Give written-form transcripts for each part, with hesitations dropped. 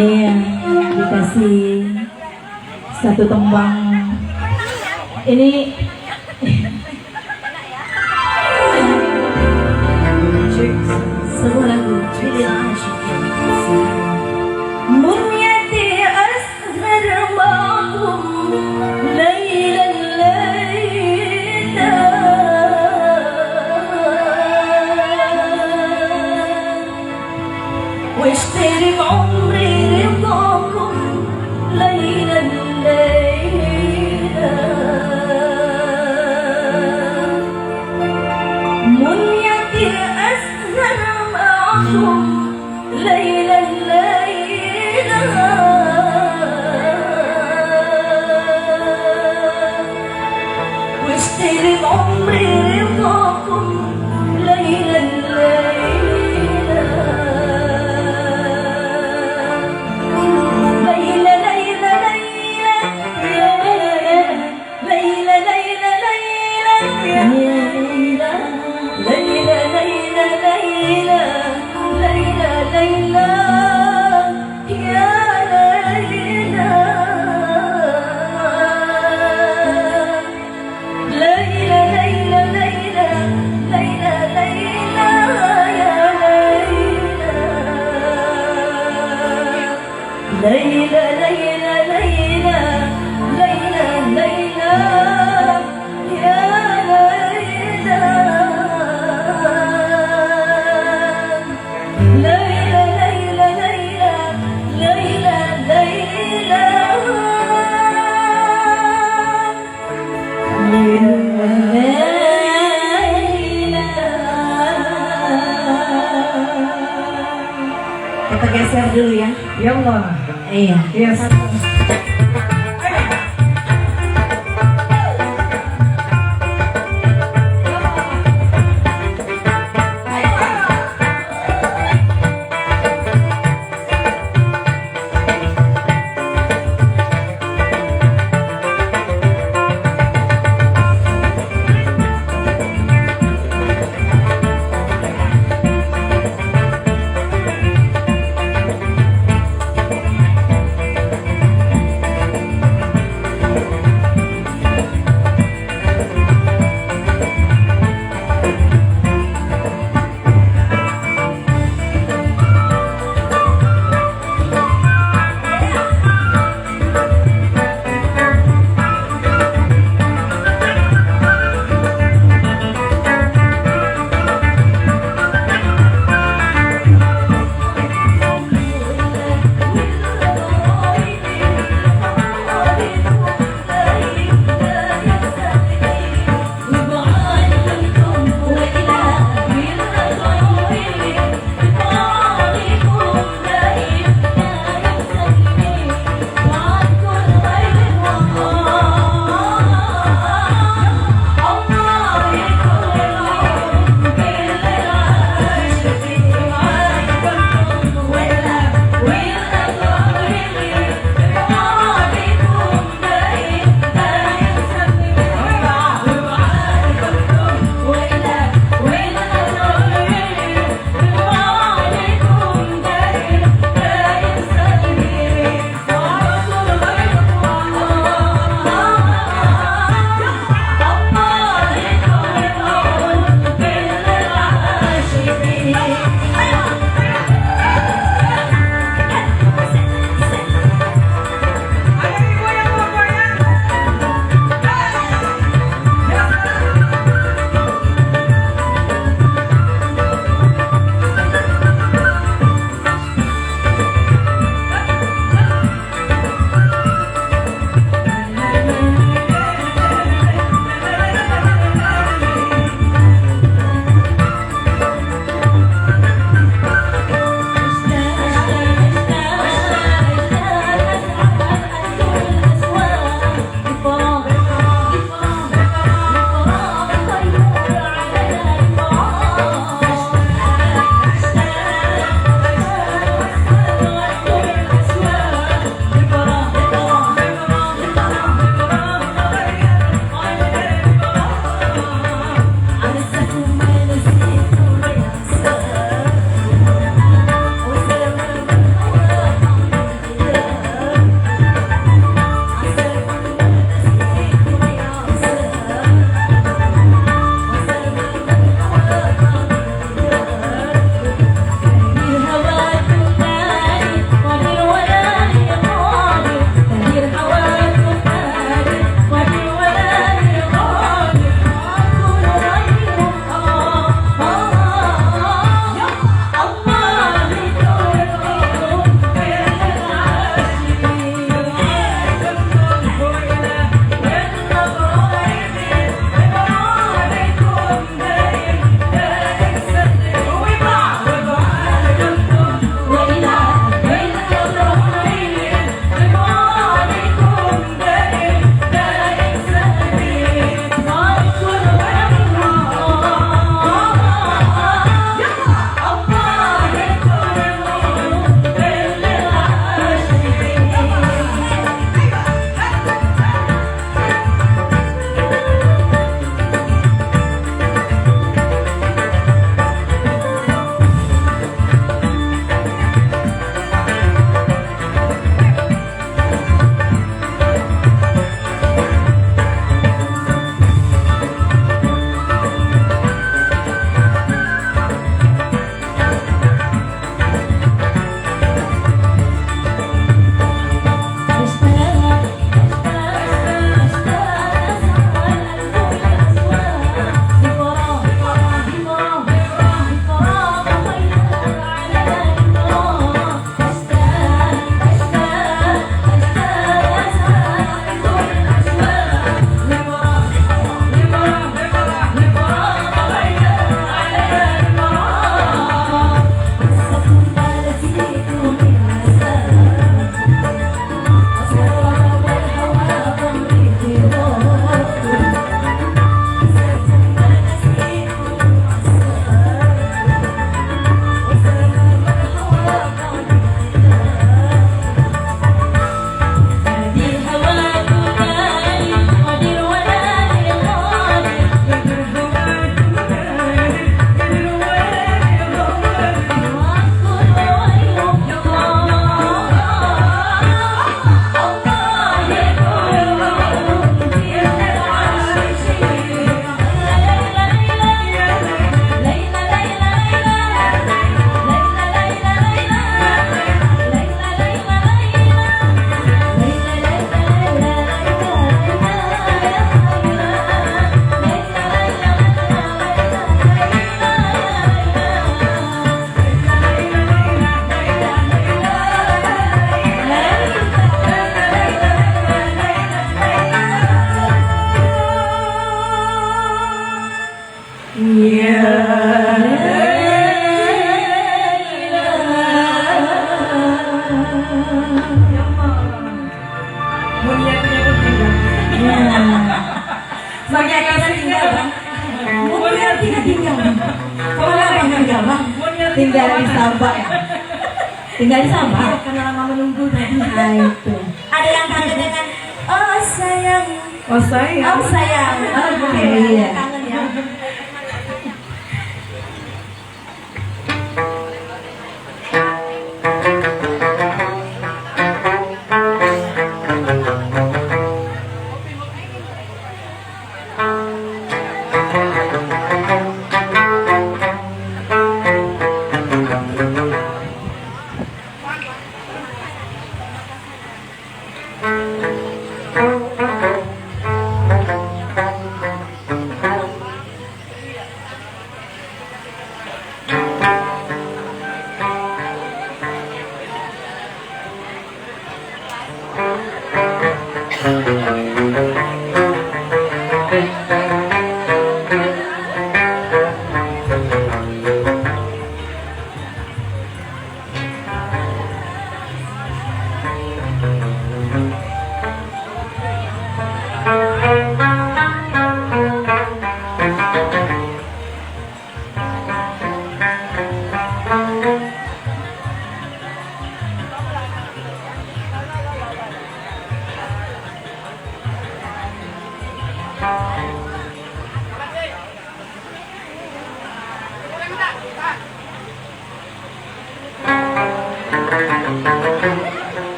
Iya, dikasih satu tembang. Ini sebuah lagu Bunyati asghar ma'kum laylan layla واشتري بعمري رضاكم ليلا ليلا منيتي أسهر معكم ليلا ليلا واشتري بعمري رضاكم ليلا ليلا ليلى ليلى ليلى ليلى ليلى يا ليلى ليلى ليلى ليلى ليلى ليلى Kita geser dulu ya. Ya Allah. Iya. Iya. Tinggal di Sabah ya. Tinggal di Sabah. Iya, karena lama menunggu tadi. Nah itu. Ada yang kangen dengan oh sayang. Oh saya. Oh sayang. Oh oke. Iya. Kangen ya.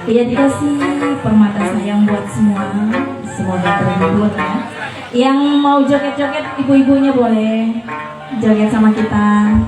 Iya, dikasih permata sayang buat semua. Semoga terhibur ya. Yang mau joget-joget, ibu-ibunya boleh joget sama kita.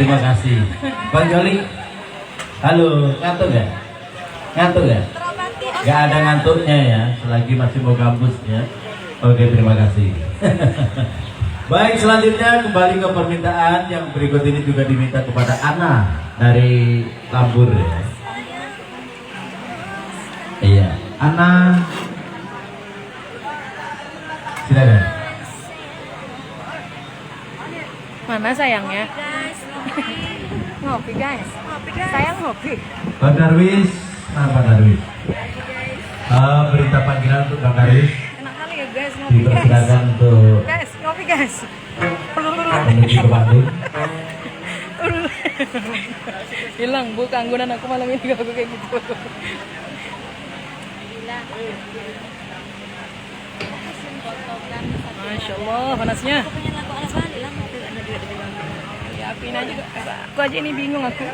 Terima kasih. Bang Joli, halo, ngantuk nggak? Ngantuk nggak? Nggak ada ngantuknya ya, selagi masih mau kampus ya. Oke, terima kasih. Baik, selanjutnya kembali ke permintaan yang berikut ini juga diminta kepada Ana dari Lambur ya. Iya, Ana, silakan. Mana sayangnya? Ngopi guys. Sayang ngopi. Bang Darwis, Bang Darwis. Berita panggilan untuk Bang Darwis. Enak kali ya guys ngopi guys. Dipersilakan untuk Guys ngopi guys. menuju ke Bandung. Hilang bu keanggunan aku malam ini kalau aku kayak gitu. Masya Allah panasnya. Ya apiin aja kok. Aku aja ini bingung aku.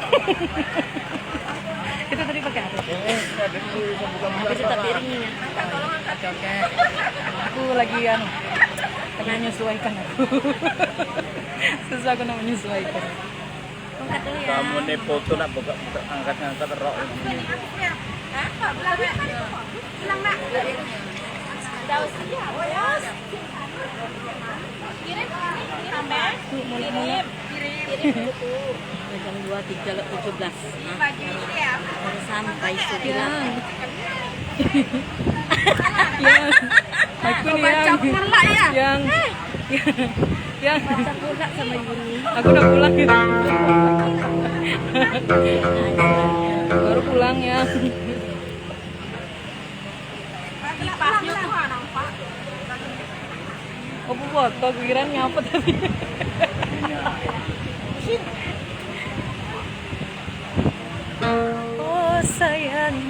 Itu tadi pakai apa? Tapi tetap piringnya. Oke. Aku lagi menyesuaikan aku. Susah aku menyesuaikan. Kamu nih foto nak buka angkat rok ini. Jam 23.17 baru sampai sudah. Yang aku nih yang pulang sama ibu. Aku udah pulang gitu. Baru pulang ya. Oh foto kirain ngapa tadi. Oh sayang.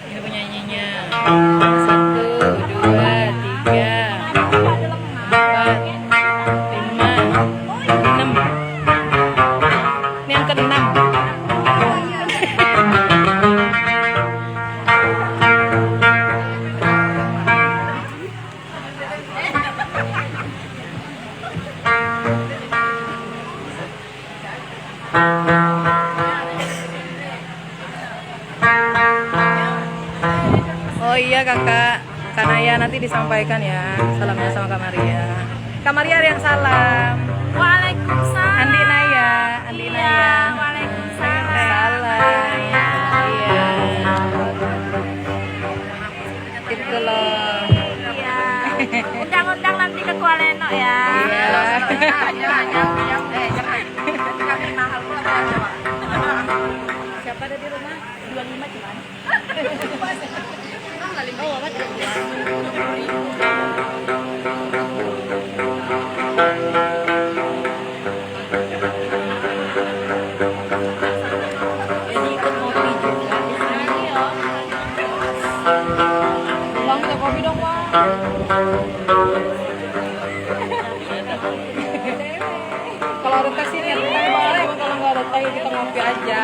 Ini penyanyinya. 1, 2, 3, 4, 5, 6. Ini yang ke-6. Oh iya kakak, Kak Naya nanti disampaikan ya salamnya sama Kak Maria. Kak Maria ada yang salam. Waalaikumsalam. Andi Naya, Andi Naya. Waalaikumsalam. Salam. Iya. Itu loh. Iya. Undang-undang nanti ke Kuala Leno ya. Iya. Kami mahal pula. Siapa ada di rumah? 25 cuman. Oh, apa tuh? Jadi ikut ngopi juga di sini ya. Bang, kita kopi dong, Bang. Kalau ada teh sini, teh boleh. Kalau nggak ada teh, kita ngopi aja.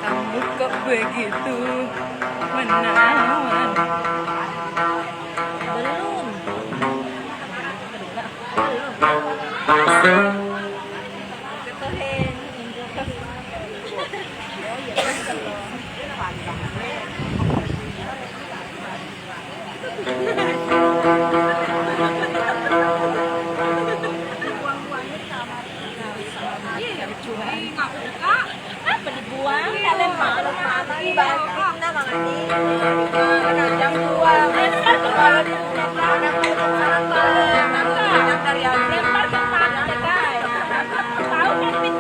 Kamu kok begitu menawan? Belum. Apa dibuang? Kalian malu mati banget. Jam 2. Lempar ke mana guys? Tahu kan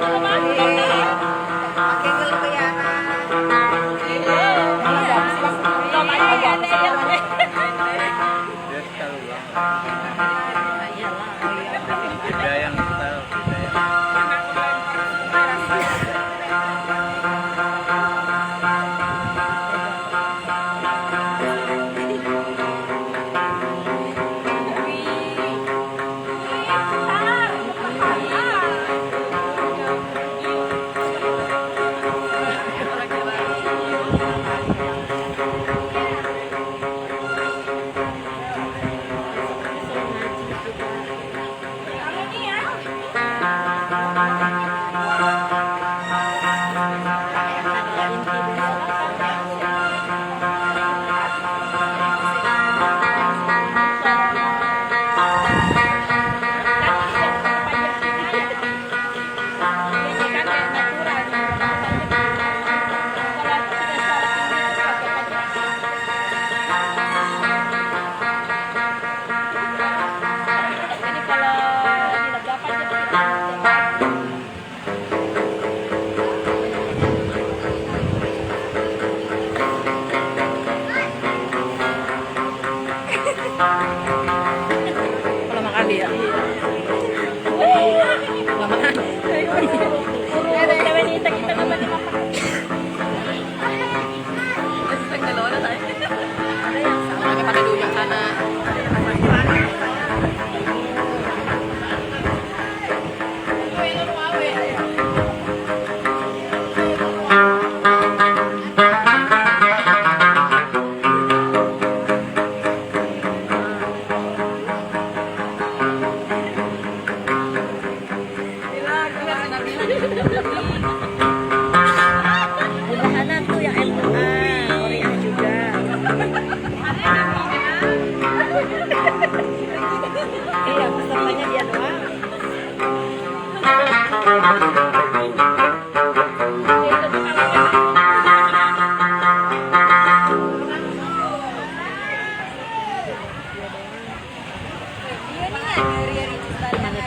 Mana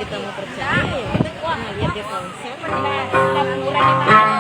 kita mau percaya? Wah, lihat dia konsep. Mendingan kita murah di mana?